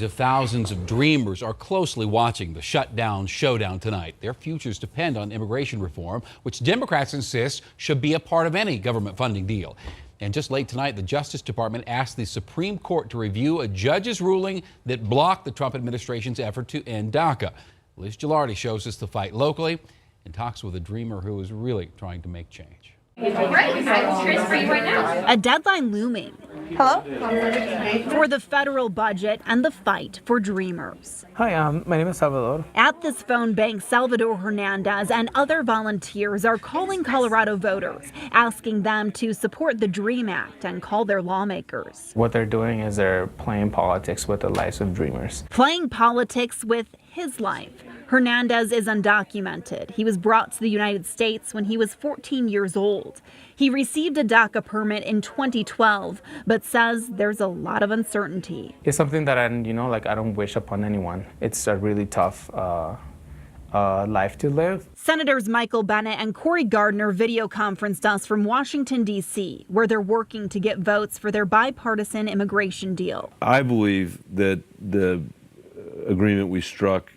Thousands of dreamers are closely watching the shutdown showdown tonight. Their futures depend on immigration reform, which Democrats insist should be a part of any government funding deal. And just late tonight, the Justice Department asked the Supreme Court to review a judge's ruling that blocked the Trump administration's effort to end DACA. Liz Gilardi shows us the fight locally and talks with a dreamer who is really trying to make change. A deadline looming. Hello? For the federal budget and the fight for dreamers. Hi, my name is Salvador. At this phone bank, Salvador Hernandez and other volunteers are calling Colorado voters, asking them to support the DREAM Act and call their lawmakers. What they're doing is they're playing politics with the lives of dreamers. Playing politics with his life. Hernandez is undocumented. He was brought to the United States when he was 14 years old. He received a DACA permit in 2012, but says there's a lot of uncertainty. It's something that I don't wish upon anyone. It's a really tough life to live. Senators Michael Bennet and Cory Gardner video conferenced us from Washington, D.C., where they're working to get votes for their bipartisan immigration deal. I believe that the agreement we struck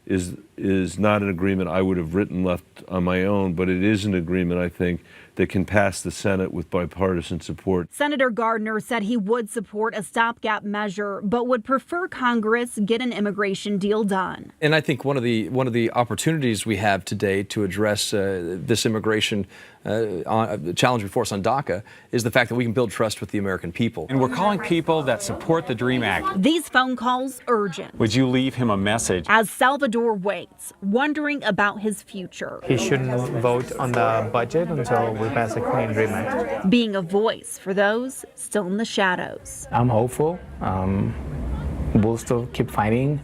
is not an agreement I would have written left on my own, but it is an agreement, I think, that can pass the Senate with bipartisan support. Senator Gardner said he would support a stopgap measure, but would prefer Congress get an immigration deal done. And I think one of the opportunities we have today to address this immigration challenge before us on DACA is the fact that we can build trust with the American people. And we're calling people that support the DREAM Act. These phone calls urgent. Would you leave him a message? As Salvador waits, wondering about his future. He shouldn't vote on the budget until we pass a clean DREAM Act. Being a voice for those still in the shadows. I'm hopeful. We'll still keep fighting.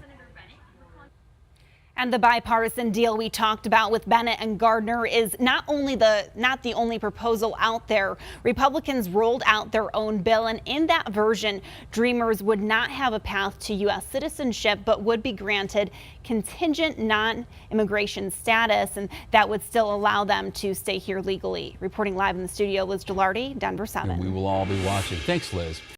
And the bipartisan deal we talked about with Bennet and Gardner is not the only proposal out there. Republicans rolled out their own bill, and in that version, dreamers would not have a path to U.S. citizenship, but would be granted contingent non-immigration status, and that would still allow them to stay here legally. Reporting live in the studio, Liz Gilardi, Denver 7. And we will all be watching. Thanks, Liz.